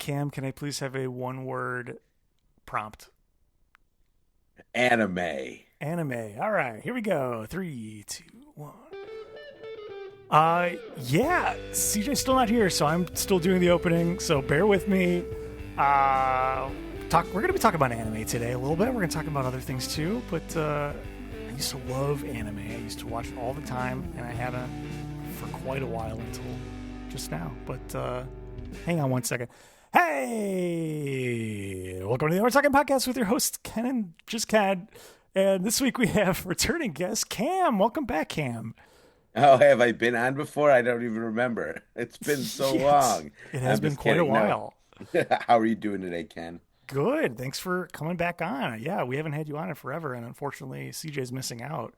Cam, can I please have a one-word prompt? Anime. Anime. All right, here we go. Three, two, one. Yeah, CJ's still not here, so I'm still doing the opening. So bear with me. We're gonna be talking about anime today a little bit. We're gonna talk about other things too. But I used to love anime. I used to watch it all the time, and I haven't for quite a while until just now. But hang on one second. Hey, welcome to the Overtalking Podcast with your hosts Ken and Just Cad. And this week we have returning guest Cam. Welcome back, Cam. Oh, have I been on before? I don't even remember. It's been so Yes, long. it has I'm been just quite a kidding. No. while. How are you doing today, Ken? Good. Thanks for coming back on. Yeah, we haven't had you on in forever, and unfortunately, CJ's missing out.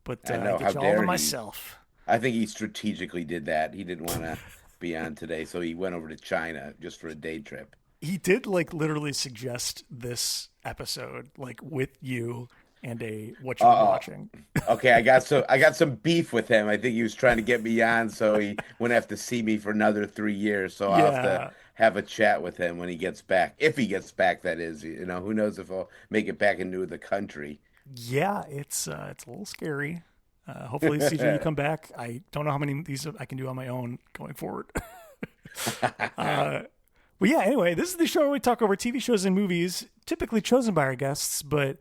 But I I know. How get you all to dare he? myself. I think he strategically did that. He didn't want to be on today, so he went over to China just for a day trip. He did like literally suggest this episode, like with you and a what you've been Uh-oh. watching. Okay, I got some beef with him. I think he was trying to get me on so he wouldn't have to see me for another 3 years. So I'll have to Yeah, have a chat with him when he gets back. If he gets back, that is. Who knows if he'll make it back into the country. yeah, it's a little scary. Hopefully, CJ, you come back. I don't know how many of these I can do on my own going forward. uh, But yeah, anyway, this is the show where we talk over TV shows and movies, typically chosen by our guests. But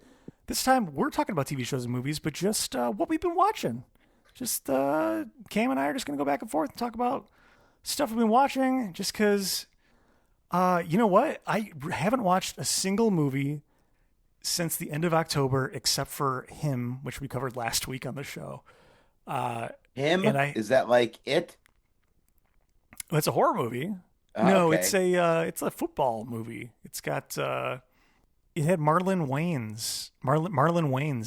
this time we're talking about TV shows and movies, but just what we've been watching. Just Cam and I are just going to go back and forth and talk about stuff we've been watching. Just because, you know what? I haven't watched a single movie since the end of October, except for Him, which we covered last week on the show. Uh, Him? and I, Is that like it? it's a horror movie. Oh, No, okay. it's a football movie. It's got it had Marlon Wayans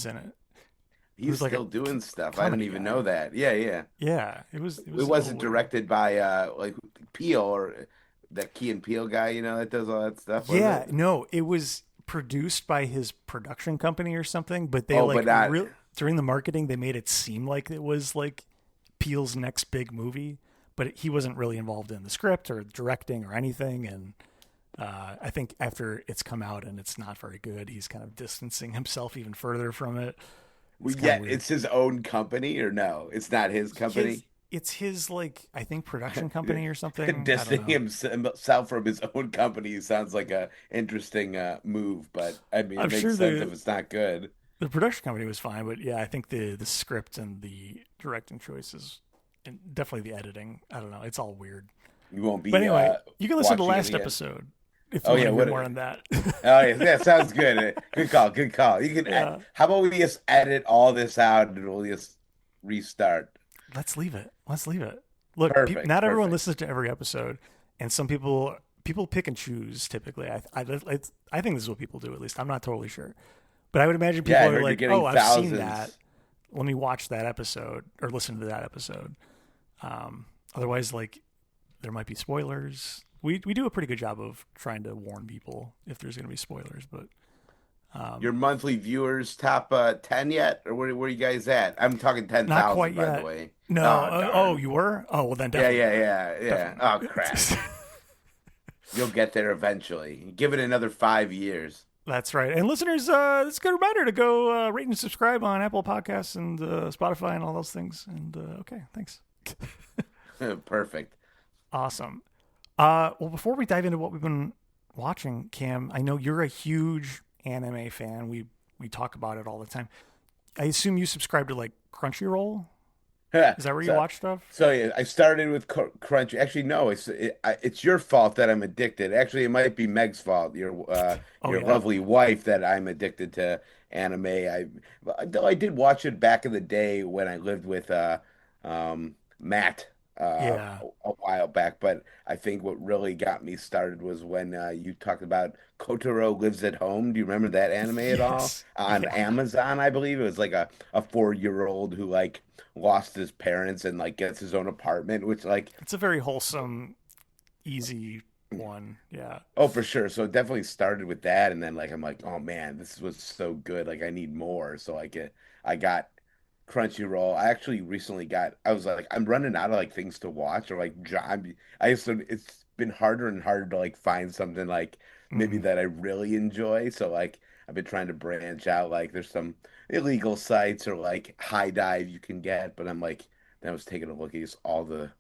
in it. It He's was like a still doing stuff. I didn't comedy even guy. know that. Yeah, yeah. Yeah, it It was a little wasn't weird. directed by like Peele or that Key and Peele guy, that does all that stuff, was Yeah, it? no, it was produced by his production company or something, but they Oh, like but not. during the marketing they made it seem like it was like Peele's next big movie, but he wasn't really involved in the script or directing or anything. And I think after it's come out and it's not very good, he's kind of distancing himself even further from it. It's Well, kind of yeah, weird. it's his own company, or no? It's not his His company. it's his like I think production company or something. I don't Distancing know. himself from his own company sounds like a interesting move, but I mean, I'm it makes sure sense if the it's not good. the production company was fine, but yeah, I think the script and the directing choices and definitely the editing. I don't know. It's all weird. You won't But be anyway, you can listen to the watching it last again. episode if you Oh want yeah, to hear what? more on that. Oh yeah, that sounds good. Good call. Good call. You can. Yeah. How about we just edit all this out and we'll just restart? Let's leave it. Let's leave it. Look, Perfect. not everyone Perfect. listens to every episode, and some people pick and choose. Typically, I think this is what people do. At least I'm not totally sure, but I would imagine Yeah, people I are heard you're like, getting "Oh, I've seen that. thousands. Let me watch that episode or listen to that episode." Otherwise, like there might be spoilers. We do a pretty good job of trying to warn people if there's going to be spoilers, but Your um, monthly viewers top 10 yet, or where you guys at? I'm talking not quite 10,000, by the yet. way. No. Oh Oh, darn. you were? Oh, well then Yeah, definitely yeah, not. yeah, yeah. Definitely Oh crap. not. You'll get there eventually. Give it another 5 years. That's right. And listeners, it's a good reminder to go rate and subscribe on Apple Podcasts and Spotify and all those things. And okay, thanks. Perfect. Awesome. Well, before we dive into what we've been watching, Cam, I know you're a huge anime fan. We talk about it all the time. I assume you subscribe to like Crunchyroll. Is that where you So, watch stuff? so yeah, I started with Crunchy. Actually, no, it's your fault that I'm addicted. Actually, it might be Meg's fault. Your Oh your yeah, lovely wife that I'm addicted to anime. Though I did watch it back in the day when I lived with Matt yeah, a while back. But I think what really got me started was when you talked about Kotaro Lives at Home. Do you remember that anime at all? yes, On yeah. Amazon, I believe it was like a 4 year old who like lost his parents and like gets his own apartment, which like, It's a very wholesome, easy one. Yeah. oh, for sure. So it definitely started with that, and then like I'm like, oh man, this was so good. Like I need more. So I got Crunchyroll. I was like, I'm running out of like things to watch or like job. I used to it's been harder and harder to like find something like maybe Mm, that I really enjoy. So like I've been trying to branch out. Like there's some illegal sites or like high dive you can get, but I'm like then I was taking a look at just all the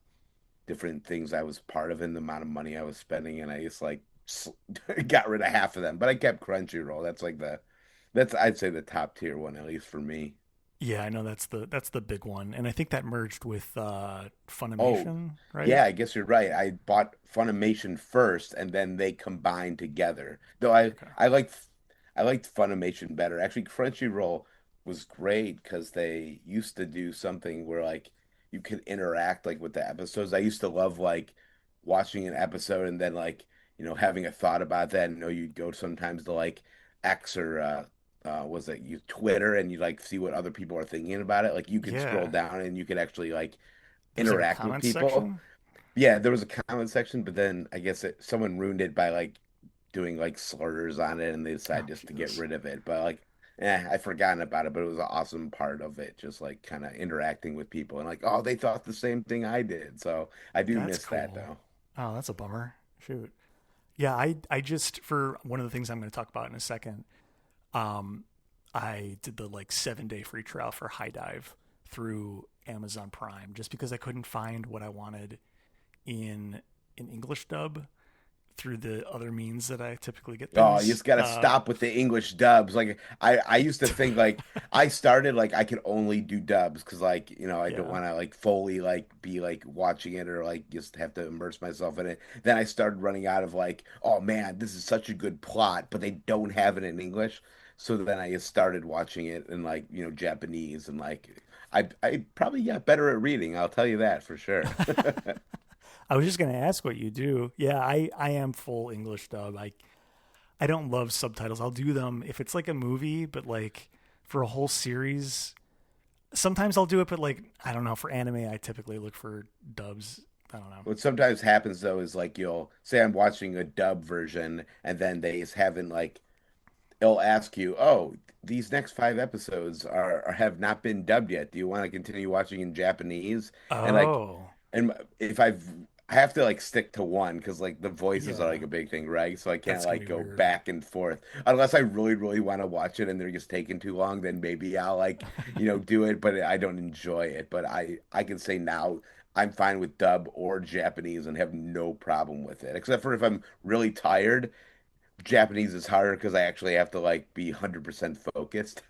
different things I was part of and the amount of money I was spending, and I just like got rid of half of them. But I kept Crunchyroll. That's I'd say the top tier one at least for me. yeah, I know that's the big one, and I think that merged with Oh, Funimation, right? yeah, I guess you're right. I bought Funimation first and then they combined together. Though Okay. I liked Funimation better. Actually, Crunchyroll was great because they used to do something where like you could interact like with the episodes. I used to love like watching an episode and then like, having a thought about that. You'd go sometimes to like X or was it you Twitter and you like see what other people are thinking about it. Like you could scroll Yeah, down and you could actually like there's like a interact with comments people. section. Yeah, there was a comment section, but then I guess someone ruined it by like doing like slurs on it, and they Oh decided just to get Jesus, rid of it. But like, I'd forgotten about it, but it was an awesome part of it, just like kind of interacting with people and like, oh, they thought the same thing I did. So I do that's miss that cool. though. Oh, that's a bummer. Shoot. Yeah, I just for one of the things I'm going to talk about in a second. Um, I did the like 7 day free trial for High Dive through Amazon Prime just because I couldn't find what I wanted in an English dub through the other means that I typically get Oh, you things. just gotta stop with the English dubs. Like I used to think like I started like I could only do dubs because like I don't Yeah, want to like fully like be like watching it or like just have to immerse myself in it. Then I started running out of like, oh man, this is such a good plot, but they don't have it in English. So then I just started watching it in like Japanese and like I probably got better at reading. I'll tell you that for sure. I was just gonna ask what you do. Yeah, I am full English dub. I don't love subtitles. I'll do them if it's like a movie, but like for a whole series, sometimes I'll do it. But like I don't know, for anime, I typically look for dubs. I don't know. What sometimes happens though is like you'll say I'm watching a dub version and then they just haven't like it'll ask you, "Oh, these next 5 episodes have not been dubbed yet. Do you want to continue watching in Japanese?" And like, Oh, if I have to like stick to one because like the voices are yeah, like a big thing, right? So I can't that's gonna like be go weird. back and forth unless I really, really want to watch it and they're just taking too long. Then maybe I'll like do it, but I don't enjoy it. But I can say now I'm fine with dub or Japanese and have no problem with it, except for if I'm really tired. Japanese is harder because I actually have to like be 100% focused.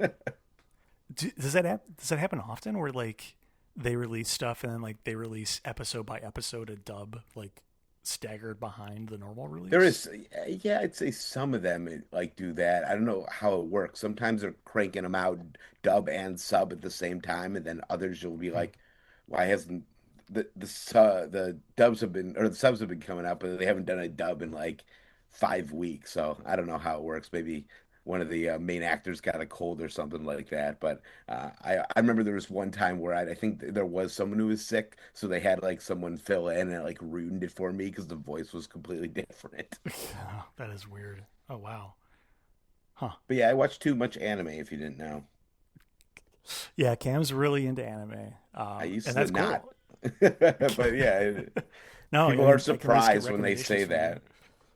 Does that happen often? Where like they release stuff and then like they release episode by episode a dub like staggered behind the normal There release? is, yeah, I'd say some of them like do that. I don't know how it works. Sometimes they're cranking them out dub and sub at the same time, and then others you'll be Hmm. like, why hasn't the dubs have been or the subs have been coming out, but they haven't done a dub in like 5 weeks. So I don't know how it works. Maybe one of the main actors got a cold or something like that. But I remember there was one time where I think there was someone who was sick, so they had like someone fill in and it like ruined it for me because the voice was completely different. Oh, that is weird. Oh wow. Huh. But yeah, I watch too much anime if you didn't know. Yeah, Cam's really into anime, I used and to that's not. cool. But yeah, No, I people are mean I can always get surprised when they recommendations say from you. that.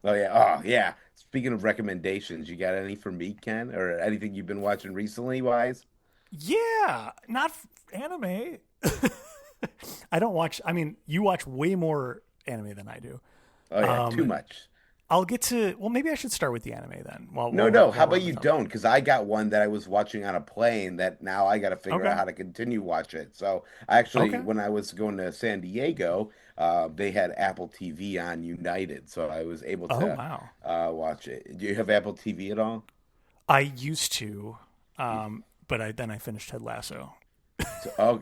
Oh yeah, oh yeah. Speaking of recommendations, you got any for me, Ken, or anything you've been watching recently, wise? Yeah, not anime. I don't watch. I mean, you watch way more anime than I do. Oh yeah, too Um, much. I'll get to. Well, maybe I should start with the anime then. While No, no. How while we're about on the you topic. don't? Because I got one that I was watching on a plane that now I got to figure out Okay. how to continue watch it. So I actually, Okay. when I was going to San Diego, they had Apple TV on United, so I was able Oh to wow. watch it. Do you have Apple TV at all? I used to, but I finished Ted Lasso. So, oh,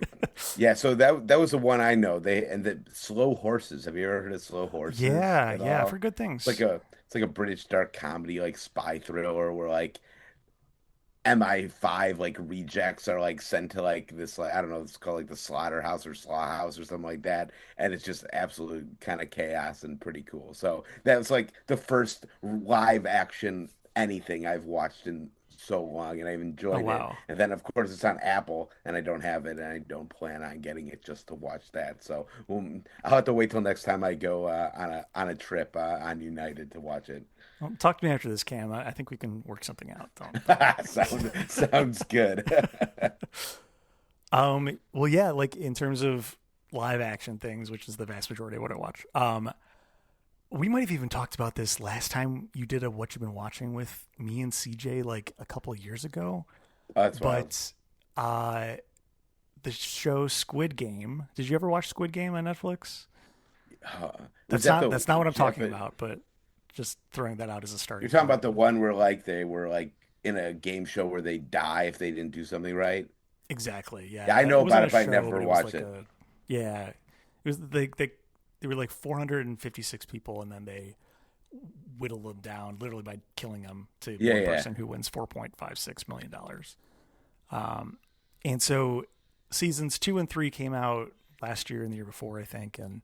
yeah. So that was the one I know. The Slow Horses. Have you ever heard of Slow Horses Yeah, at yeah, all? for good It's like things. a British dark comedy, like spy thriller, where like MI5 like rejects are like sent to like this like I don't know, it's called like the slaughterhouse or slaughterhouse or something like that, and it's just absolute kind of chaos and pretty cool. So that was like the first live action anything I've watched in so long, and I've Oh, enjoyed it. wow. And then, of course, it's on Apple, and I don't have it, and I don't plan on getting it just to watch that. So I'll have to wait till next time I go on a trip on United to watch it. Well, talk to me after this, Cam. I think we can work something out. Don't Sounds good. Well, yeah, like in terms of live action things, which is the vast majority of what I watch. We might have even talked about this last time you did a What You've Been Watching with me and CJ like a couple of years ago. That's wild. But the show Squid Game. Did you ever watch Squid Game on Netflix? Was That's not what I'm talking Jap- about, but just throwing that out as a starting You're talking point. about the one where like they were like in a game show where they die if they didn't do something right. Exactly. Yeah. Yeah, I It know about wasn't it, a but I show, never but it was watched like it. yeah. It was they were like 456 people, and then they whittled them down literally by killing them to Yeah, one yeah. person who wins $4.56 million. And so seasons 2 and 3 came out last year and the year before, I think. And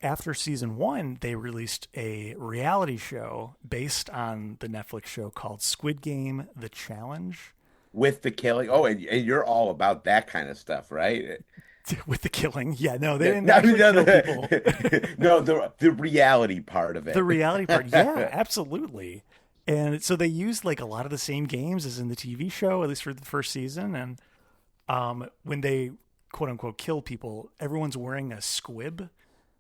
after season 1, they released a reality show based on the Netflix show called Squid Game: The Challenge. With the killing. Oh, and you're all about that kind of stuff, right? With the killing. Yeah, no, they Yeah, didn't no, actually kill people. no, the reality part of The it. reality part. Yeah, absolutely. And so they used like a lot of the same games as in the TV show, at least for the first season. And when they quote unquote kill people, everyone's wearing a squib,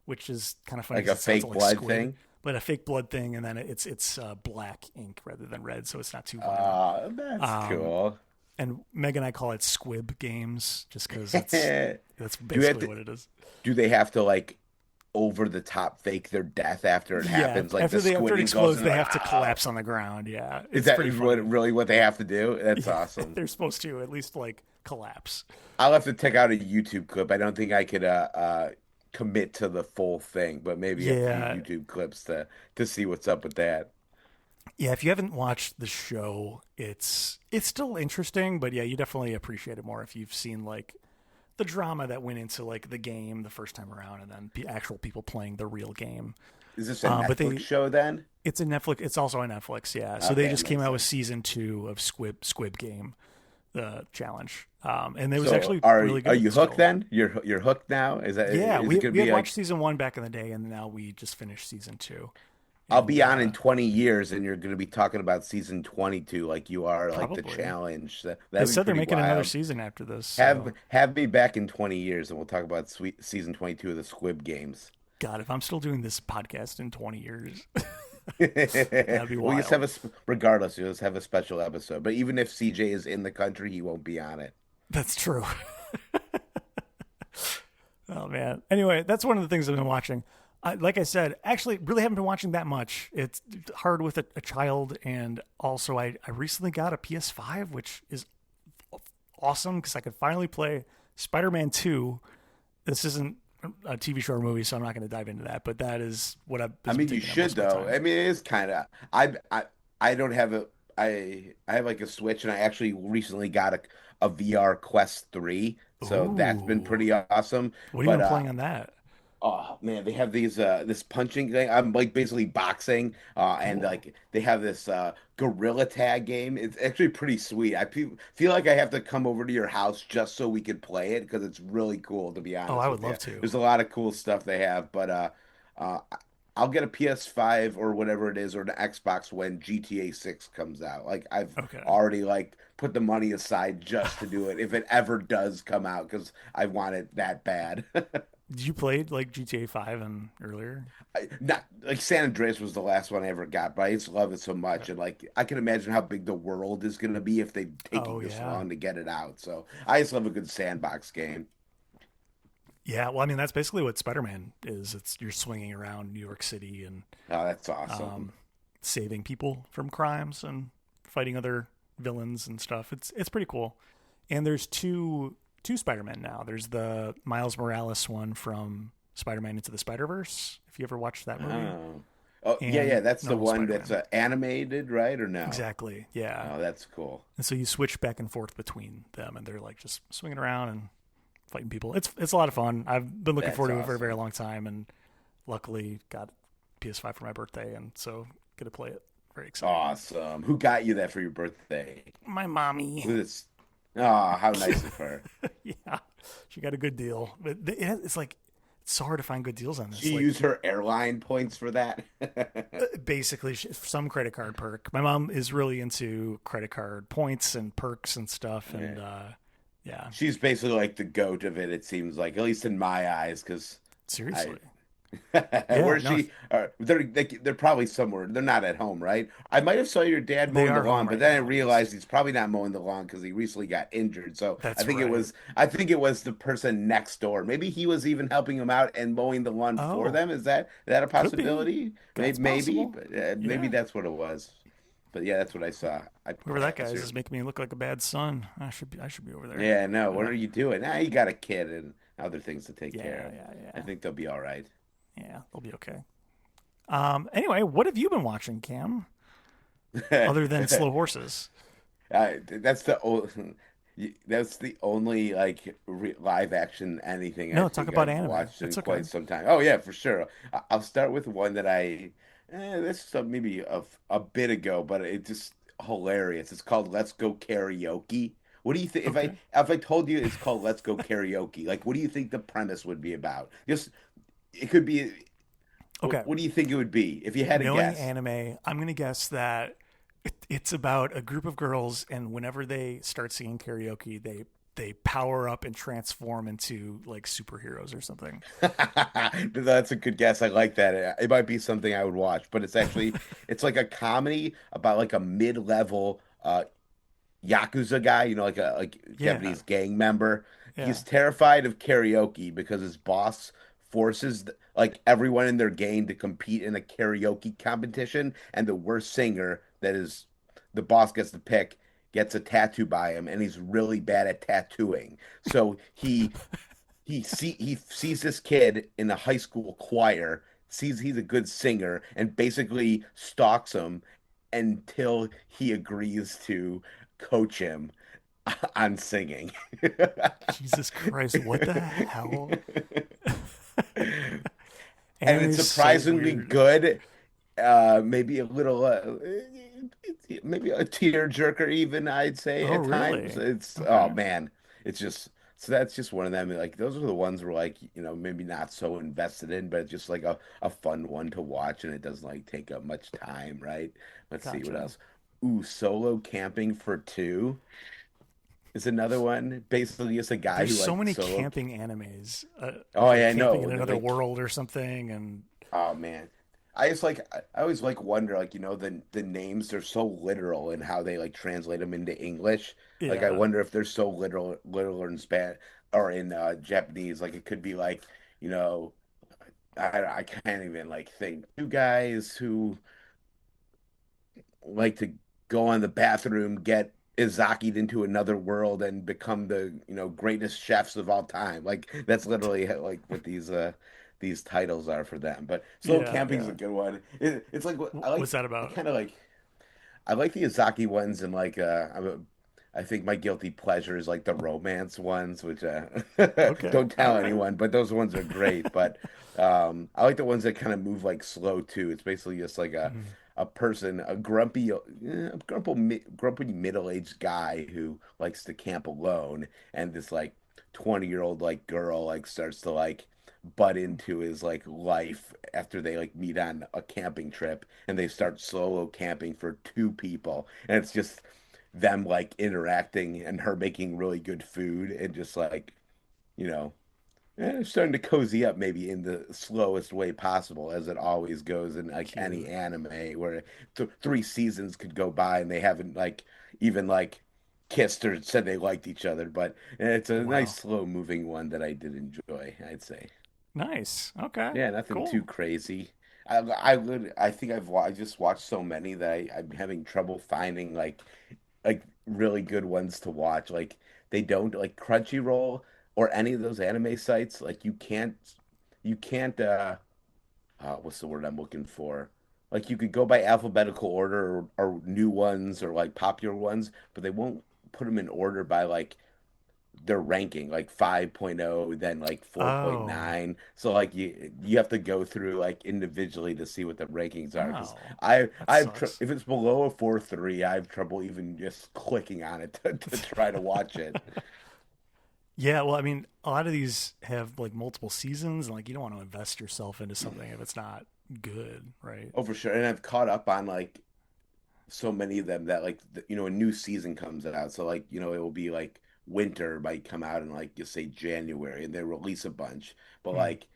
which is kind of funny. Like a 'cause it sounds fake like blood squid, thing. but a fake blood thing, and then it's black ink rather than red, so it's not too violent. That's Um, cool. and Meg and I call it squib games, just because that's Do you have basically to, what it is. do they have to like over the top fake their death after it Yeah, happens? Like after the it squid goes explodes, and they they're have like, to "Ah." collapse on the ground. Yeah, Is it's that pretty what, funny. really what they have to do? That's awesome. They're supposed to at least like collapse. I'll have to check out a YouTube clip. I don't think I could commit to the full thing, but maybe a few Yeah, YouTube clips to see what's up with that. yeah. If you haven't watched the show, it's still interesting, but yeah, you definitely appreciate it more if you've seen like the drama that went into like the game the first time around, and then the actual people playing the real game. Is this a But Netflix show then? it's a Netflix. It's also on Netflix. Yeah. So they Okay, just came makes out with sense. season 2 of Squib Game, the challenge. And it was So actually are really are good you hooked still. then? You're hooked now? Yeah, Is it gonna we had be like watched season 1 back in the day, and now we just finished season 2. I'll And be on in 20 years and you're gonna be talking about season 22 like you are like the probably challenge. they That'd be said they're pretty making another wild. season after this. Have So have me back in 20 years and we'll talk about season 22 of the Squib Games. God, if I'm still doing this podcast in 20 years, that'd be We just have wild. regardless, you'll just have a special episode. But even if CJ is in the country, he won't be on it. That's true. Oh man. Anyway, that's one of the things I've been watching. Like I said, actually, really haven't been watching that much. It's hard with a child, and also I recently got a PS5, which is awesome because I could finally play Spider-Man 2. This isn't a TV show or movie, so I'm not going to dive into that. But that is what I've I been mean, you taking up most should of my though. time. I mean, it is kind of. I don't have a. I have like a Switch, and I actually recently got a VR Quest 3, so that's been Ooh, pretty awesome. what have you But been playing on that? oh man, they have these this punching thing. I'm like basically boxing, and Cool. like they have this gorilla tag game. It's actually pretty sweet. Feel like I have to come over to your house just so we could play it because it's really cool, to be Oh, I honest would with you. love to. There's a lot of cool stuff they have, but uh, I'll get a PS5 or whatever it is or an Xbox when GTA 6 comes out. Like I've Okay. already like put the money aside just to do it if it ever does come out because I want it that bad. Did you play like GTA 5 and earlier? Not like San Andreas was the last one I ever got, but I just love it so much, Okay. and like I can imagine how big the world is going to be if they're Oh taking this yeah. long to get it out. So I just love a good sandbox game. Yeah, well, I mean that's basically what Spider-Man is. It's you're swinging around New York City and Oh, that's awesome. um, saving people from crimes and fighting other villains and stuff. It's pretty cool. And there's two Spider-Man now. There's the Miles Morales one from Spider-Man Into the Spider-Verse. If you ever watched that movie, Oh, oh yeah, yeah, and that's the normal one that's Spider-Man. Animated, right? Or no? Exactly. Yeah. Oh, that's cool. And so you switch back and forth between them, and they're like just swinging around and fighting people. It's a lot of fun. I've been looking That's forward to it for a very awesome. long time, and luckily got PS5 for my birthday, and so get to play it. Very exciting. Awesome. Who got you that for your birthday? My mommy. Who's Oh, how nice of her. Yeah, she got a good deal. But it's like it's so hard to find good deals on this. She Like used her airline points for that. basically some credit card perk. My mom is really into credit card points and perks and stuff, and Yeah. yeah, She's basically like the goat of it, it seems like, at least in my eyes, because I seriously. Yeah, where's no, she? They're probably somewhere. They're not at home, right? I might have saw your dad they mowing the are lawn, home but right then I now. Yes, realized he's probably not mowing the lawn because he recently got injured. So that's right. I think it was the person next door. Maybe he was even helping him out and mowing the lawn for Oh, them. Is that a could be. possibility? That's Maybe, possible. but maybe Yeah. that's what it was. But yeah, that's what I saw. I Whoever that guy pass is her. is making me look like a bad son. I should be over there. Yeah, no. What Yeah. are you doing? You got a kid and other things to take care Yeah, of. yeah, I yeah. think they'll be all right. Yeah, they'll be okay. Anyway, what have you been watching, Cam? Other than slow horses? That's that's the only like live action anything I No, talk think about I've anime. watched in It's okay. quite some time. Oh yeah, for sure. I'll start with one that this is maybe a bit ago, but it's just hilarious. It's called Let's Go Karaoke. What do you think Okay. if I told you it's called Let's Go Karaoke? Like, what do you think the premise would be about? Just it could be. Okay. What do you think it would be if you had a Knowing guess? anime, I'm gonna guess that it's about a group of girls, and whenever they start singing karaoke, they power up and transform into like superheroes or something. That's a good guess. I like that. It might be something I would watch, but it's like a comedy about like a mid-level Yakuza guy, like a Yeah, Japanese gang member. yeah. He's terrified of karaoke because his boss forces like everyone in their gang to compete in a karaoke competition, and the worst singer that is the boss gets to pick gets a tattoo by him, and he's really bad at tattooing. So he sees this kid in a high school choir, sees he's a good singer, and basically stalks him until he agrees to coach him on singing. Jesus Christ, what the hell? And Anime it's is so surprisingly weird. good. Maybe a little, maybe a tear jerker, even I'd say Oh, at times. really? It's oh Okay. man, it's just so that's just one of them. Like those are the ones where like maybe not so invested in, but it's just like a fun one to watch, and it doesn't like take up much time, right? Let's see what Gotcha. else. Ooh, solo camping for two is another one. Basically, just a guy There's who so like many solo. camping animes of Oh like yeah, I camping in know. another Like world or something, and oh man. I always like wonder like the names they're so literal and how they like translate them into English. Like I yeah, wonder if they're so literal in Spanish or in Japanese. Like it could be like, you know, I can't even like think. Two guys who like to go on the bathroom, get Izaki'd into another world and become the, greatest chefs of all time. Like that's literally like what these titles are for them. But slow yeah, camping is a yeah. good one. It's like What's that I about? kind of like I like the Izaki ones and like I think my guilty pleasure is like the romance ones, which Okay, don't all tell right. anyone, but those ones are great. But I like the ones that kind of move like slow too. It's basically just like Mhm. a person, grumpy middle-aged guy who likes to camp alone, and this like 20-year-old like girl like starts to like butt into his like life after they like meet on a camping trip, and they start solo camping for two people, and it's just them like interacting and her making really good food and just like you know starting to cozy up maybe in the slowest way possible, as it always goes in like any Cute. anime where three seasons could go by and they haven't like even like kissed or said they liked each other, but it's a nice Wow. slow moving one that I did enjoy, I'd say. Nice. Okay. Yeah, nothing too Cool. crazy. I think I just watched so many that I'm having trouble finding like really good ones to watch. Like they don't like Crunchyroll or any of those anime sites. Like you can't what's the word I'm looking for? Like you could go by alphabetical order or new ones or like popular ones, but they won't put them in order by like their ranking, like 5.0, then like Oh, 4.9. So like you have to go through like individually to see what the rankings are. Because oh, that I have sucks. if it's below a 4.3, I have trouble even just clicking on it to try to watch it. Yeah, well, I mean, a lot of these have like multiple seasons, and like you don't want to invest yourself into something if it's not good, right? Oh, for sure. And I've caught up on like so many of them that like a new season comes out. So like it will be like winter might come out in like you say January, and they release a bunch. But Mm. like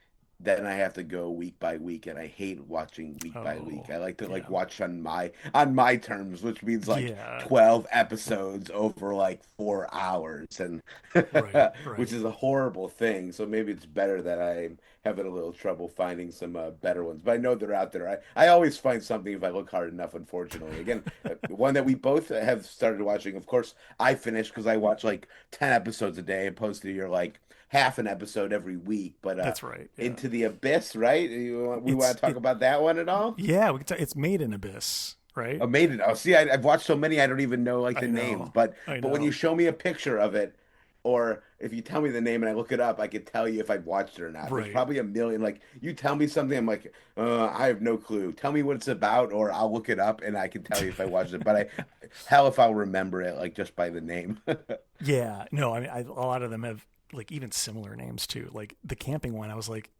then I have to go week by week, and I hate watching week by Oh, week. I like to like yeah, watch on my terms, which means like yeah, 12 episodes over like 4 hours, and right, which right. is a horrible thing. So maybe it's better that I'm having a little trouble finding some better ones. But I know they're out there. I always find something if I look hard enough, unfortunately. Again, one that we both have started watching. Of course, I finished because I watch like 10 episodes a day opposed to your like half an episode every week. But That's right. Yeah, Into the Abyss, right? We want to talk it. about that one at all? Yeah, it's made in Abyss, right? Oh, Maiden. Oh, see, I've watched so many I don't even know like the I names. know, But I when you know. show me a picture of it, or if you tell me the name and I look it up, I could tell you if I've watched it or not. There's Right. probably a million. Like you tell me something, I'm like, I have no clue. Tell me what it's about, or I'll look it up and I can tell you if I watched it. But hell, if I'll remember it like just by the name. Yeah, no, I mean, a lot of them have like even similar names too. Like the camping one, I was like,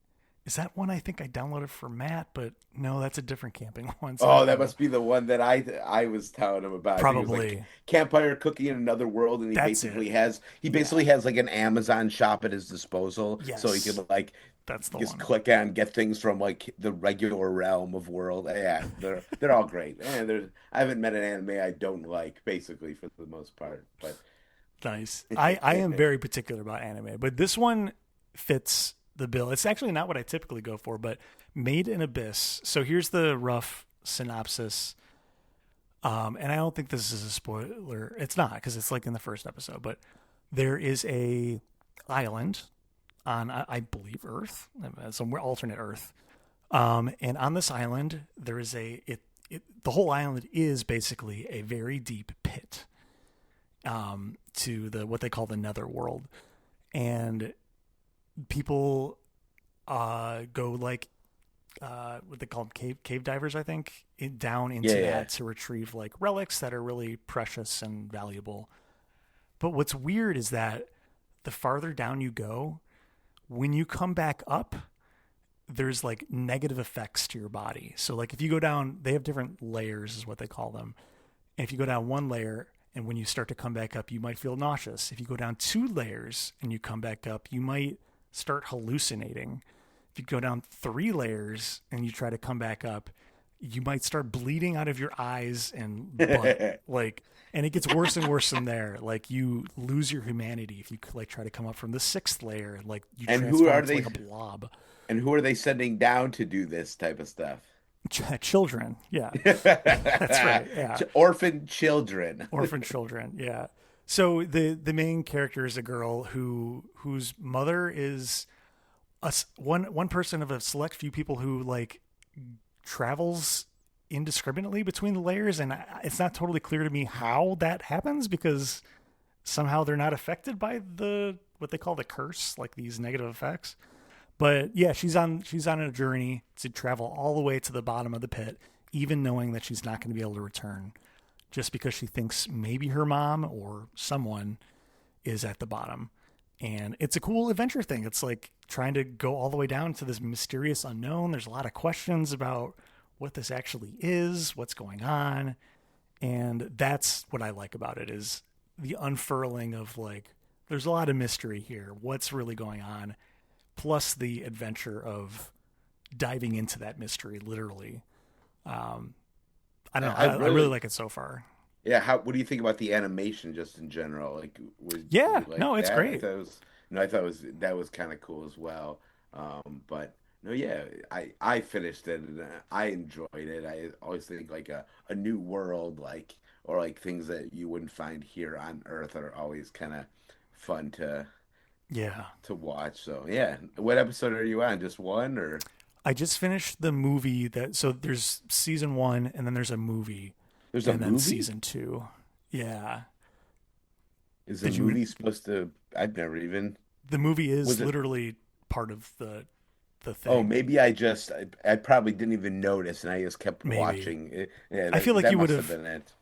is that one I think I downloaded for Matt? But no, that's a different camping one. So I Oh, don't that know. must be the one that I was telling him about. I think it was like Probably. Campfire Cookie in Another World, and That's it. he Yeah. basically has like an Amazon shop at his disposal, so he Yes. could like That's the just one. click on get things from like the regular realm of world. Yeah, they're all great. And there's I haven't met an anime I don't like, basically for the most part. But Nice. I am very particular about anime, but this one fits the bill. It's actually not what I typically go for, but Made in Abyss. So here's the rough synopsis. And I don't think this is a spoiler. It's not because it's like in the first episode, but there is a island on I believe Earth, somewhere alternate Earth. And on this island, there is the whole island is basically a very deep pit to the what they call the nether world, and people go like what they call them, cave divers, I think, down yeah, into yeah. that to retrieve like relics that are really precious and valuable. But what's weird is that the farther down you go, when you come back up, there's like negative effects to your body. So like if you go down, they have different layers, is what they call them. And if you go down one layer and when you start to come back up, you might feel nauseous. If you go down two layers and you come back up, you might start hallucinating. If you go down three layers and you try to come back up, you might start bleeding out of your eyes and butt. Like, and it gets worse and worse from there. Like you lose your humanity if you like try to come up from the sixth layer. Like you And who transform are into they? like a blob. And who are they sending down to do this type of stuff? Children, yeah, that's right. Yeah, Orphan children. orphan children. Yeah. So the main character is a girl whose mother is one person of a select few people who like travels indiscriminately between the layers, and it's not totally clear to me how that happens because somehow they're not affected by the what they call the curse, like these negative effects. But yeah, she's on a journey to travel all the way to the bottom of the pit, even knowing that she's not going to be able to return, just because she thinks maybe her mom or someone is at the bottom. And it's a cool adventure thing. It's like trying to go all the way down to this mysterious unknown. There's a lot of questions about what this actually is, what's going on. And that's what I like about it is the unfurling of like there's a lot of mystery here. What's really going on? Plus the adventure of diving into that mystery literally. Um, I don't know. I I really really, like it so far. yeah. What do you think about the animation just in general? Like, did Yeah, you like no, it's that? great. I thought it was that was kind of cool as well. But no, yeah, I finished it and I enjoyed it. I always think like a new world, like or like things that you wouldn't find here on Earth are always kind of fun Yeah. to watch. So yeah, what episode are you on? Just one or I just finished the movie that so there's season one and then there's a movie there's a and then movie? season two. Yeah. Is the Did you? movie supposed to? I've never even. The movie is Was it? literally part of the Oh, thing. maybe I probably didn't even notice, and I just kept Maybe. watching. Yeah, I feel like that you would must have have. been it.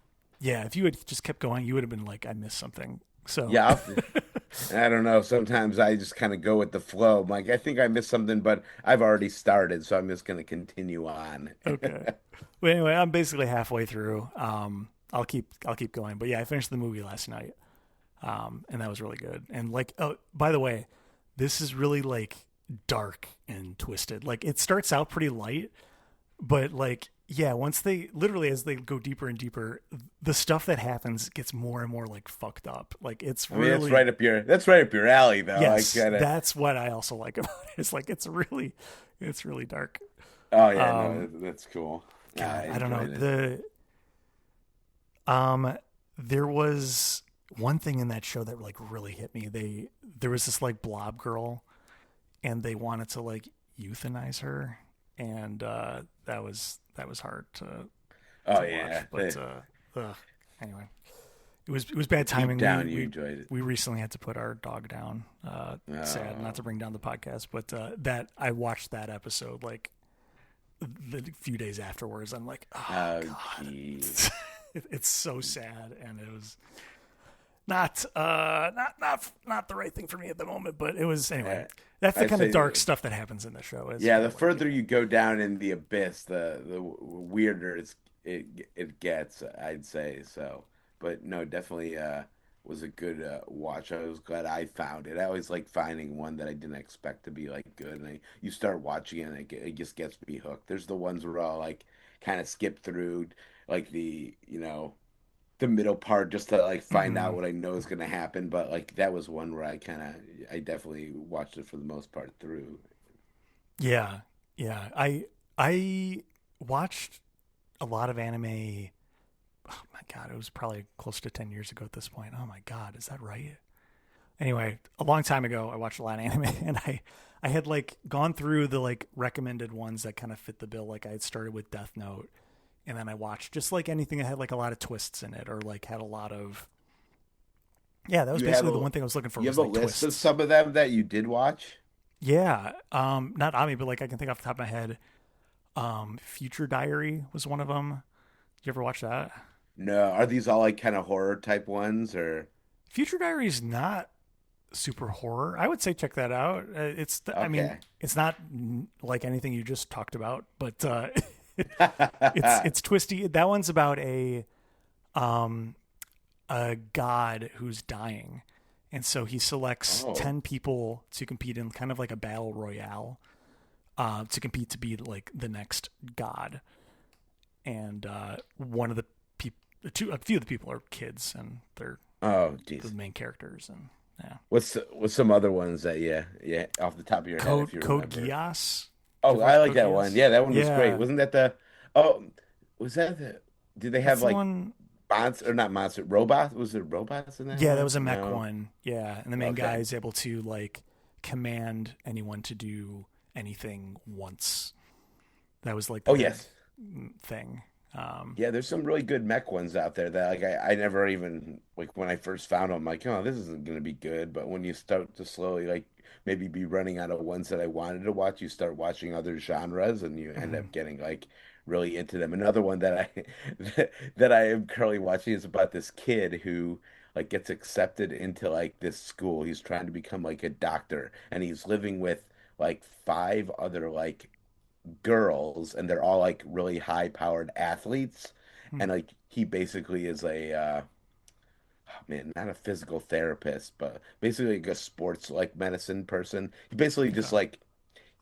Yeah, if you had just kept going, you would have been like, I missed something. So, Yeah, I don't know. Sometimes I just kind of go with the flow. I'm like, I think I missed something, but I've already started, so I'm just going to continue on. okay. Well, anyway, I'm basically halfway through. I'll keep going. But yeah, I finished the movie last night. And that was really good. And like, oh, by the way, this is really like dark and twisted. Like it starts out pretty light, but like, yeah, once they literally as they go deeper and deeper, the stuff that happens gets more and more like fucked up. Like it's I mean, really that's right up your alley, though. I yes, kind of. that's what I also like about it. It's like it's really dark. Oh yeah, no, Um, that's cool. Yeah, I God, I don't know enjoyed it. um there was one thing in that show that like really hit me. There was this like blob girl and they wanted to like euthanize her, and that was hard Oh to watch. yeah, But anyway, it was bad deep timing. down you enjoyed it. We recently had to put our dog down. Sad not Oh, to bring down the podcast, but that I watched that episode like the few days afterwards. I'm like, oh oh, god, jeez. it's so sad, and it was not the right thing for me at the moment, but it was anyway. Uh, That's the I'd kind of say, dark stuff that happens in the show. Is yeah, kind the of what I further mean. you go down in the abyss, the weirder it gets. I'd say so. But no, definitely was a good watch. I was glad I found it. I always like finding one that I didn't expect to be like good, and you start watching it, and it just gets me hooked. There's the ones where I'll like kind of skip through, like the middle part just to like find out Hmm. what I know is gonna happen. But like that was one where I definitely watched it for the most part through. Yeah, yeah. I watched a lot of anime. Oh my god, it was probably close to 10 years ago at this point. Oh my god, is that right? Anyway, a long time ago, I watched a lot of anime, and I had like gone through the like recommended ones that kind of fit the bill. Like I had started with Death Note, and then I watched just like anything that had like a lot of twists in it, or like had a lot of yeah. That was You have basically the a one thing I was looking for you have was a like list of twists. some of them that you did watch? Yeah, not Ami, but like I can think off the top of my head. Future Diary was one of them. Did you ever watch that? No, are these all like kind of horror type ones or Future Diary is not super horror. I would say check that out. I mean, okay? it's not like anything you just talked about, but it's twisty. That one's about um a god who's dying, and so he selects Oh, 10 people to compete in kind of like a battle royale, to compete to be like the next god. And one of the people, a few of the people are kids, and they're oh, the geez. main characters, and yeah. What's some other ones that yeah off the top of your head if you Code remember? Geass. Did you Oh, ever I watch like Code that one. Geass? Yeah, that one was great. Yeah, Wasn't that the? Oh, was that the? Did they that's have the like one. monster or not monster robots? Was there robots in that Yeah, that one? was a mech No. one. Yeah, and the main guy Okay. is able to like command anyone to do anything once. That was like the Oh big yes. thing. Yeah, there's some really good mech ones out there that like I never even like when I first found them, I'm like, oh, this isn't gonna be good. But when you start to slowly like maybe be running out of ones that I wanted to watch, you start watching other genres and you end mhm. up getting like really into them. Another one that that I am currently watching is about this kid who like gets accepted into like this school. He's trying to become like a doctor and he's living with like five other like girls and they're all like really high powered athletes Hmm. and like he basically is a oh, man, not a physical therapist but basically like a sports like medicine person. He basically Okay, just like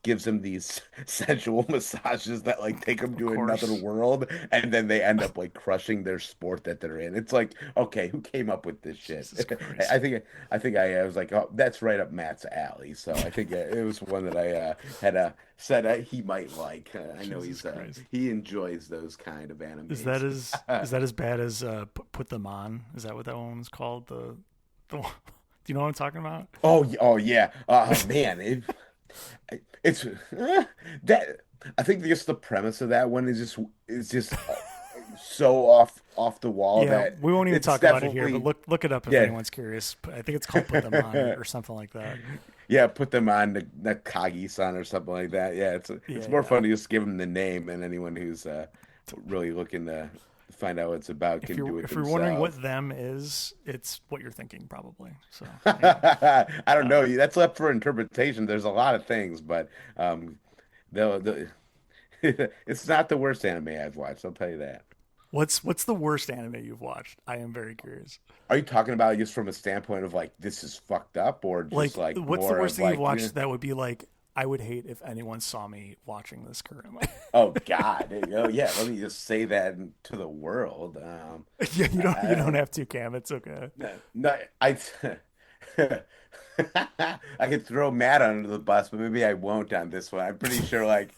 gives him these sensual massages that like take him of to another course. world and then they end up like crushing their sport that they're in. It's like, okay, who came up with this shit? Jesus I Christ. think I was like, oh, that's right up Matt's alley. So I think it was one that I had said he might like. I know Jesus Christ. he enjoys those kind of Is that animes. as is that as bad as put them on? Is that what that one was called? The one, do you know what I'm talking about? Oh yeah. Oh man, it's that I think just the premise of that one is just so off the wall Yeah, that we won't even it's talk about it here, but definitely look it up if yeah. anyone's curious. I think it's called "Put Them On" or something like that. Yeah, put them on the Kagi-san or something like that. Yeah, it's Yeah, more yeah. fun to just give them the name, and anyone who's really looking to find out what it's about If can you're do it if you're wondering themselves. what "them" is, it's what you're thinking probably. So yeah. I don't know. Uh, That's left for interpretation. There's a lot of things, but it's not the worst anime I've watched. I'll tell you that. what's the worst anime you've watched? I am very curious. Are you talking about just from a standpoint of like this is fucked up, or just Like, like what's the more worst of thing you've like, watched that would be like, I would hate if anyone saw me watching this currently? oh God, oh yeah, let me just say that to the world. Yeah, you don't I, have to, Cam. It's okay. no, no, I could throw Matt under the bus, but maybe I won't on this one. I'm pretty sure like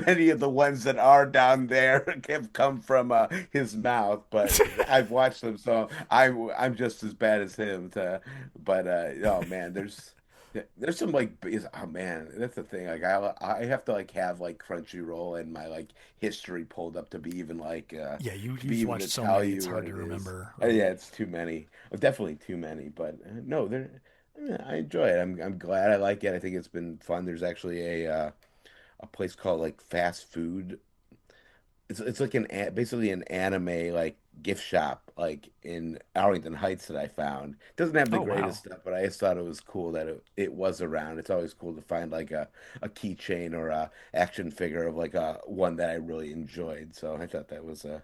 many of the ones that are down there have come from his mouth, but I've watched them, so I'm just as bad as him. But oh man, there's some like oh man, that's the thing. Like I have to like have like Crunchyroll and my like history pulled up to be even like Yeah, to be you've even to watched so tell many, you it's what hard to it is. remember. Yeah, it's too many. Definitely too many. But no, they're I enjoy it. I'm glad I like it. I think it's been fun. There's actually a place called like Fast Food. It's like basically an anime like gift shop like in Arlington Heights that I found. It doesn't have the Oh wow, greatest stuff, but I just thought it was cool that it was around. It's always cool to find like a keychain or a action figure of like a one that I really enjoyed. So I thought that was a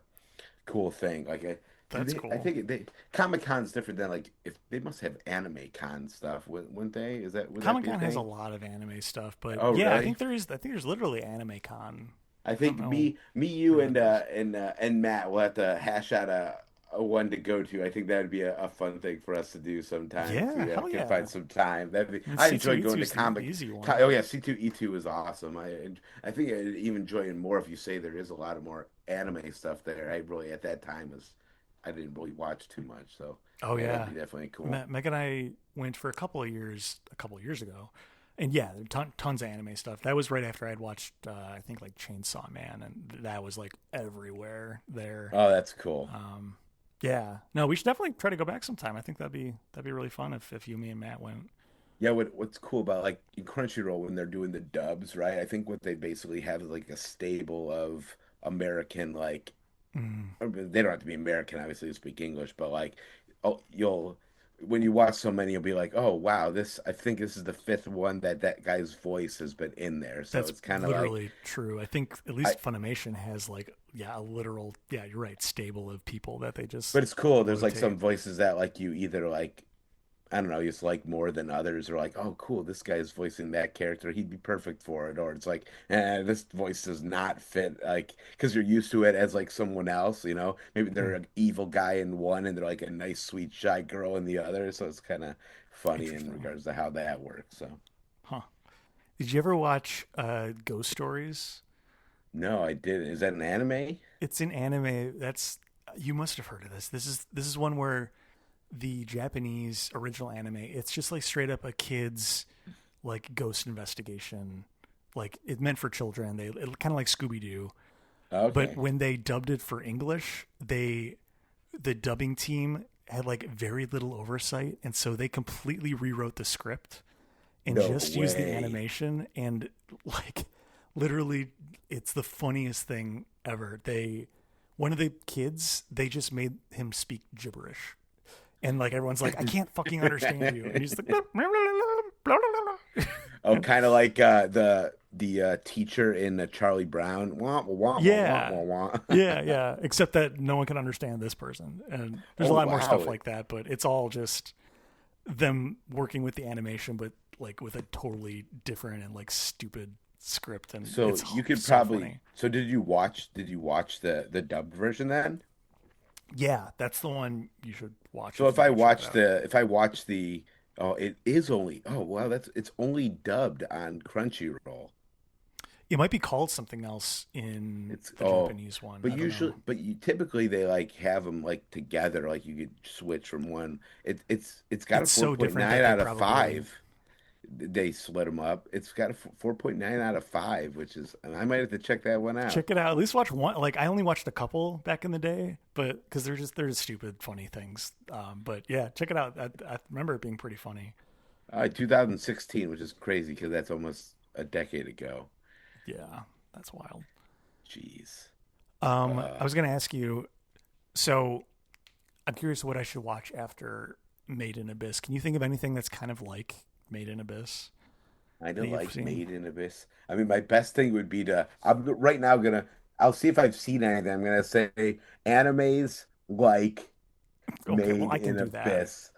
cool thing. Like that's I cool. think Comic Con's different than like if they must have anime con stuff, wouldn't they? Would that Comic be a Con has a thing? lot of anime stuff, but Oh, yeah, really? I think there's literally Anime Con. I I don't think know you, where that is. and Matt will have to hash out a one to go to. I think that would be a fun thing for us to do sometime if Yeah, we hell can yeah. find some time. And I enjoy C2E2 going to is the easy one. Oh yeah, C2E2 is awesome. I think I even enjoy it more if you say there is a lot of more anime stuff there. I really at that time was I didn't really watch too much, so Oh yeah, that'd yeah, be definitely cool. Meg and I went for a couple of years ago, and yeah, there were tons of anime stuff. That was right after I'd watched, I think like Chainsaw Man, and that was like everywhere there. Oh, that's cool. Um, yeah, no, we should definitely try to go back sometime. I think that'd be really fun if you, me, and Matt went. Yeah, what's cool about like in Crunchyroll when they're doing the dubs, right? I think what they basically have is like a stable of American like Mm, they don't have to be American, obviously, to speak English, but like, oh, you'll when you watch so many, you'll be like, oh wow, this I think this is the fifth one that guy's voice has been in there. So that's it's kind of like literally true. I think at I, least Funimation has like, yeah, a literal, yeah, you're right, stable of people that they just but it's cool. There's like rotate. some voices that like you either like I don't know, you just like more than others, or like, oh, cool, this guy's voicing that character. He'd be perfect for it. Or it's like, this voice does not fit, like, because you're used to it as like someone else, you know? Maybe they're Mm, an evil guy in one and they're like a nice, sweet, shy girl in the other. So it's kind of funny in interesting, regards to how that works. So, huh? Did you ever watch Ghost Stories? no, I didn't. Is that an anime? It's an anime. That's you must have heard of this. This is one where the Japanese original anime. It's just like straight up a kid's like ghost investigation. Like it meant for children. They it, kind of like Scooby Doo. But Okay. when they dubbed it for English, the dubbing team had like very little oversight, and so they completely rewrote the script and No just used the way. animation and like literally it's the funniest thing ever. They one of the kids, they just made him speak gibberish. And like everyone's like, I can't fucking understand you. And he's like, Oh, and kind of like the teacher in Charlie Brown. Wah, wah, wah, wah, yeah, wah, wah. yeah. Except that no one can understand this person. And there's a Oh lot more wow. stuff like that, but it's all just them working with the animation, but like with a totally different and like stupid script. And So it's you could so probably. funny. So did you watch the dubbed version then? Yeah, that's the one you should watch So if you can check it out. if I watch the oh it is only oh wow that's it's only dubbed on Crunchyroll. It might be called something else in It's the oh, Japanese one. but I don't know. typically they like have them like together like you could switch from one. It's got a It's so different 4.9 that they out of probably 5. They split them up. It's got a 4.9 out of 5, which is, and I might have to check that one out. Check it out. At least watch one. Like I only watched a couple back in the day, but because they're just stupid, funny things. But yeah, check it out. I remember it being pretty funny. 2016, which is crazy because that's almost a decade ago. Yeah, that's wild. Jeez. I was gonna ask you. So I'm curious what I should watch after Made in Abyss. Can you think of anything that's kind of like Made in Abyss I that don't you've like seen? Made in Abyss. I mean, my best thing would be to. I'm right now gonna. I'll see if I've seen anything. I'm gonna say animes like Okay, well Made I can in do that. Abyss.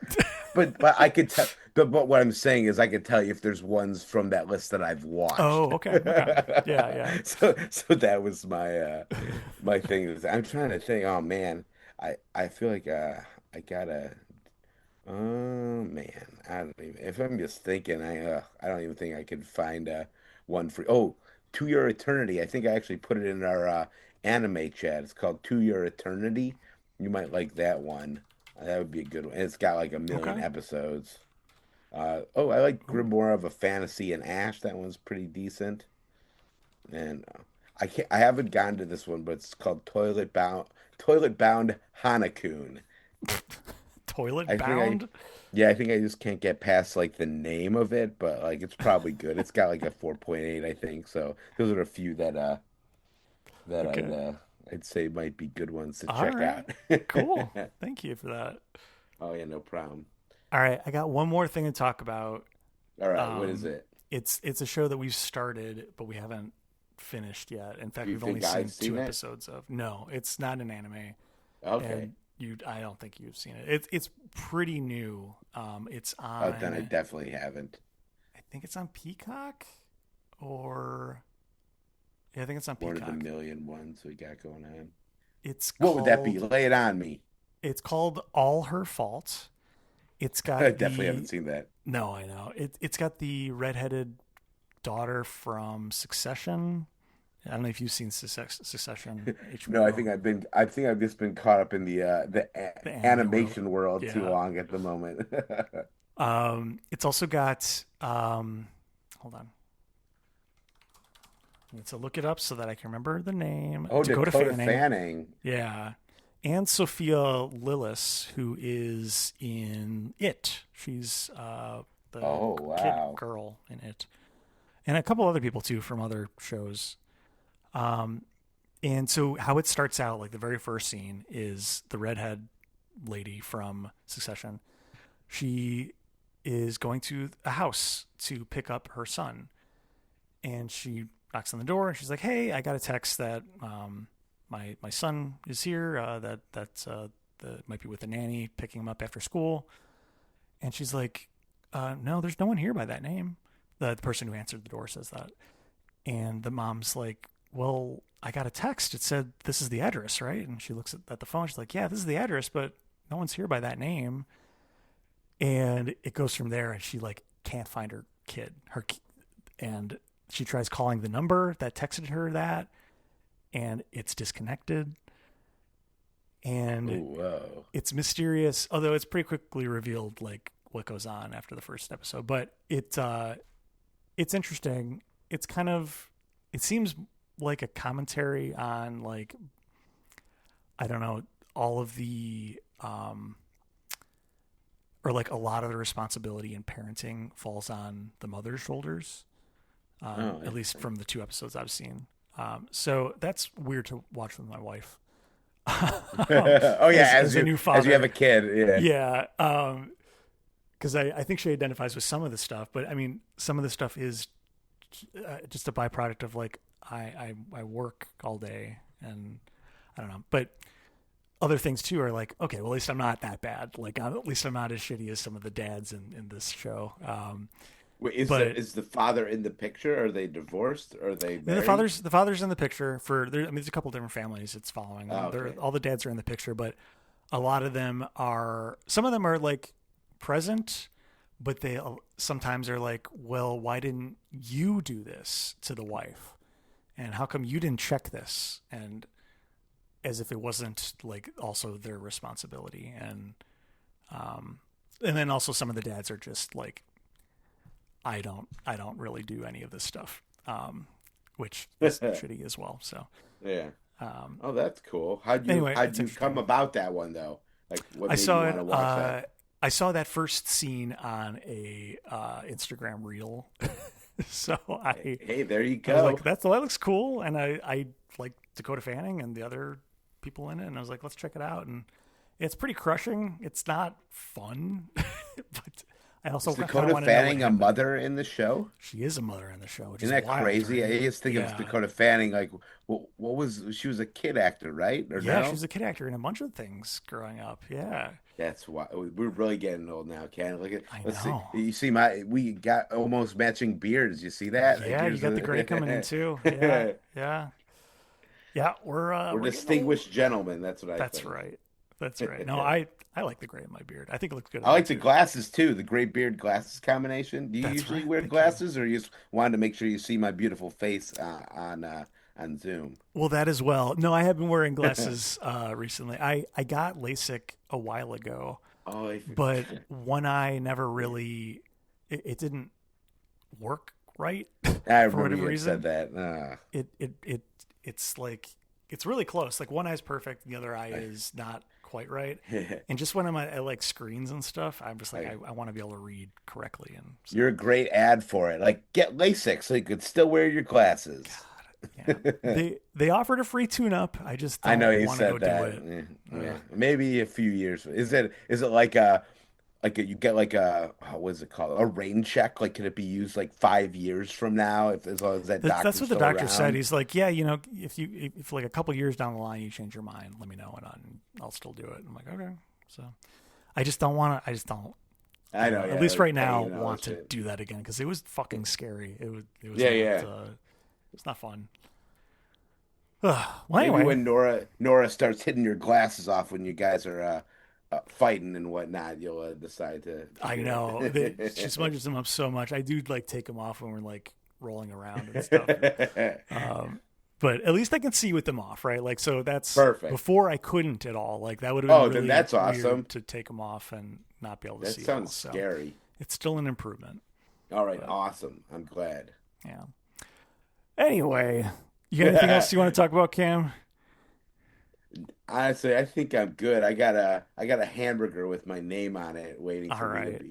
But I could tell. But what I'm saying is, I could tell you if there's ones from that list that I've watched. Oh, okay, okay, yeah, yeah. So that was my thing. I'm trying to think. Oh man, I feel like I gotta. Oh man, I don't even. If I'm just thinking, I don't even think I could find one for. Oh, To Your Eternity. I think I actually put it in our anime chat. It's called To Your Eternity. You might like that one. That would be a good one. And it's got like a million Okay. episodes. Oh, I like Ooh. Grimoire of a Fantasy and Ash. That one's pretty decent. And I can't. I haven't gotten to this one, but it's called Toilet Bound Hanakun. Toilet I think I, Bound. yeah, I think I just can't get past like the name of it, but like it's probably good. It's got like a 4.8, I think. So those are a few that Okay. I'd say might be good ones to All check right. out. Cool. Thank you for that. Oh yeah, no problem. All right, I got one more thing to talk about. All right, what is Um, it? it's a show that we've started, but we haven't finished yet. In Do fact, you we've only think I've seen seen two it? episodes of. No, it's not an anime, Okay. and I don't think you've seen it. It's pretty new. It's Oh, then I on. definitely haven't. I think it's on Peacock, or yeah, I think it's on One of the Peacock. million ones we got going on. It's What would that be? called Lay it on me. it's called All Her Fault. It's I got definitely haven't the seen that. no, I know it's got the redheaded daughter from Succession. I don't know if you've seen Succession, No, HBO, I think I've just been caught up in the anime world. animation world too Yeah. long at the moment. It's also got hold on. I need to look it up so that I can remember the name. Oh, Dakota Dakota Fanning. Fanning. Yeah. And Sophia Lillis, who is in It. She's the Oh, kid wow. girl in It. And a couple other people too from other shows. Um, and so how it starts out, like the very first scene, is the redhead lady from Succession. She is going to a house to pick up her son, and she knocks on the door, and she's like, "Hey, I got a text that my son is here. That might be with the nanny picking him up after school." And she's like, "No, there's no one here by that name." The person who answered the door says that, and the mom's like, "Well, I got a text. It said this is the address, right?" And she looks at the phone. She's like, "Yeah, this is the address, but no one's here by that name." And it goes from there, and she like can't find her kid. And she tries calling the number that texted her that, and it's disconnected. Oh, And whoa. it's mysterious, although it's pretty quickly revealed like what goes on after the first episode. But it's interesting. It's kind of it seems like a commentary on like I don't know all of the or like a lot of the responsibility in parenting falls on the mother's shoulders. Oh, At least interesting. from the two episodes I've seen. So that's weird to watch with my wife. Oh yeah, As a new as you have a father, kid, yeah. yeah. Because I think she identifies with some of the stuff, but I mean, some of the stuff is just a byproduct of like I work all day and I don't know, but other things too are like okay, well at least I'm not that bad. Like at least I'm not as shitty as some of the dads in this show. Wait, But is the father in the picture? Are they divorced? Are they the married? father's in the picture for there. I mean, there's a couple different families it's following. Oh, They're okay. all the dads are in the picture, but a lot of them are. Some of them are like present, but they sometimes are like, well, why didn't you do this to the wife? And how come you didn't check this? And as if it wasn't like also their responsibility. Um, and then also some of the dads are just like I don't really do any of this stuff, which is shitty as well. So Yeah. um, Oh, that's cool. How'd you anyway, how'd it's you come interesting. about that one though? Like, what I made you saw want it. to watch that? I saw that first scene on a Instagram reel, so Hey, there you I was go. like, that looks cool, and I like Dakota Fanning and the other people in it, and I was like, let's check it out, and it's pretty crushing. It's not fun, but I also Is kind of Dakota want to know what Fanning a happened. mother in the show? She is a mother in the show, which Isn't is that wild, crazy? right? I just think of Yeah, Dakota Fanning like, what was she was a kid actor, right? Or yeah, she no? was a kid actor in a bunch of things growing up. Yeah, That's why we're really getting old now, Ken. Look at I let's see. know. You see we got almost matching beards. You see that? Like Yeah, you yours got the gray coming in too. Yeah, yeah, yeah. we're We're getting old. distinguished gentlemen. That's what I That's think. right. That's right. No, I like the gray in my beard. I think it looks good I on me like the too. glasses too, the gray beard glasses combination. Do you That's usually right. wear Thank you. glasses, or you just wanted to make sure you see my beautiful face on Zoom? Well, that as well. No, I have been wearing glasses recently. I got LASIK a while ago, Oh, but one eye never really it didn't work right I for remember whatever you had said reason. that. It's like it's really close. Like one eye's perfect, the other eye is not quite right. I, And just when I'm at like screens and stuff, I'm just like I, I want to be able to read correctly. And so you're a great ad for it. Like get LASIK so you could still wear your glasses. yeah, they offered a free tune-up. I just I know don't you want to go said do that. it. Yeah. Maybe a few years. Is it you get like what is it called? A rain check? Like can it be used like 5 years from now if as long as that That's doctor's what the still doctor said. around? He's like, yeah, if like a couple years down the line you change your mind, let me know and I'll still do it. I'm like, okay. So I just don't want to. I just don't. I know, At yeah, least like right now, pain and all want that to shit. do that again because it was fucking scary. It was Yeah, not. yeah. It's not fun. Well, Maybe anyway, when Nora starts hitting your glasses off when you guys are fighting and whatnot, you'll decide to I do know she it. smudges them up so much. I do like take them off when we're like rolling around and stuff. But at least I can see with them off, right? Like, so that's Perfect. before I couldn't at all. Like, that would have Oh, been then really that's awesome. weird to take them off and not be able to That see at all. sounds So scary. it's still an improvement. All right, But awesome. I'm glad. yeah. Anyway, you got anything else you want to talk about, Cam? Honestly, I think I'm good. I got a hamburger with my name on it waiting All for me right.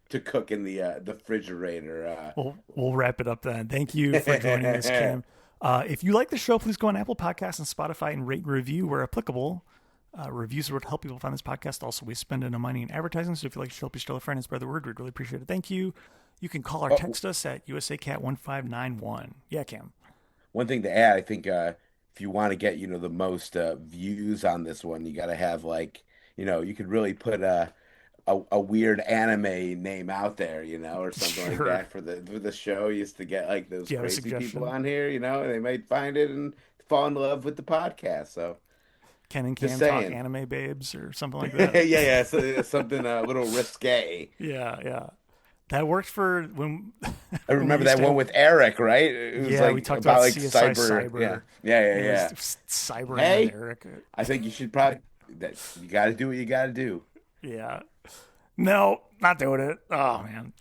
to cook in the refrigerator. We'll wrap it up then. Thank you for joining us, Cam. If you like the show, please go on Apple Podcasts and Spotify and rate and review where applicable. Reviews would help people find this podcast. Also, we spend no money in advertising, so if you like the show, please tell a friend and spread the word. We'd really appreciate it. Thank you. You can call or Oh, text us at USACat1591. Yeah, Cam. one thing to add, I think if you want to get, the most views on this one, you got to have like, you could really put a weird anime name out there, or something like Sure. that for the show. Used to get like those Do you have a crazy people suggestion? on here, they might find it and fall in love with the podcast. So Ken and just Cam talk saying. anime babes or something like Yeah, that. yeah, so it's something a little risque. Yeah, yeah. That worked for when I when we remember used that to one have. with Eric, right? It was Yeah, we like talked about about like CSI cyber. Yeah, Cyber. yeah, yeah, And it yeah. was Cyber and Hey, Eric. I think you should probably that you got to do what you got to do. Yeah. No, not doing it. Oh man.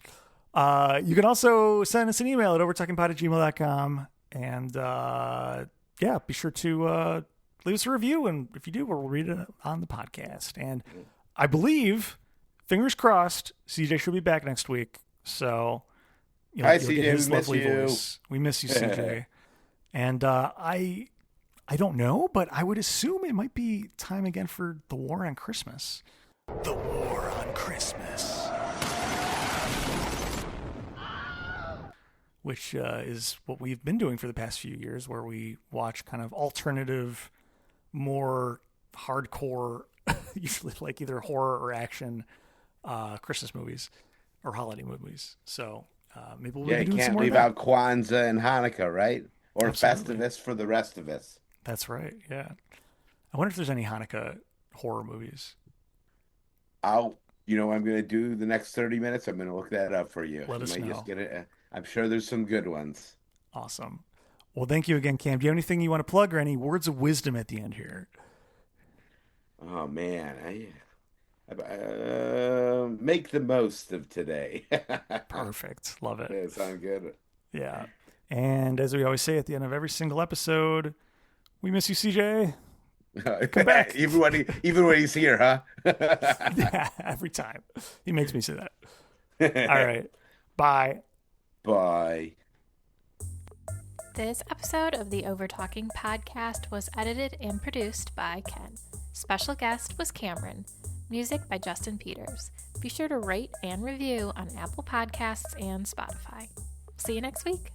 You can also send us an email at overtalkingpod@gmail.com. And yeah, be sure to leave us a review. And if you do, we'll read it on the podcast. And I believe, fingers crossed, CJ should be back next week. So Hi, you'll get CJ. his We miss lovely you. voice. We miss you, CJ. And I don't know, but I would assume it might be time again for the War on Christmas. The War on Christmas. Which is what we've been doing for the past few years, where we watch kind of alternative, more hardcore, usually like either horror or action Christmas movies or holiday movies. So maybe we'll Yeah, be you doing some can't more of leave that. out Kwanzaa and Hanukkah, right? Or Absolutely. Festivus for the rest of us. That's right. Yeah. I wonder if there's any Hanukkah horror movies. What I'm going to do the next 30 minutes? I'm going to look that up for you. Let You us might know. just get it. I'm sure there's some good ones. Awesome. Well, thank you again, Cam. Do you have anything you want to plug or any words of wisdom at the end here? Oh man, Make the most of today. Perfect. Love it. Yeah, sound good. Yeah. And as we always say at the end of every single episode, we miss you, CJ. Come back. even when he's here, huh? Yeah, every time. He makes me say that. All right. Bye. Bye. This episode of the Overtalking Podcast was edited and produced by Ken. Special guest was Cameron. Music by Justin Peters. Be sure to rate and review on Apple Podcasts and Spotify. See you next week.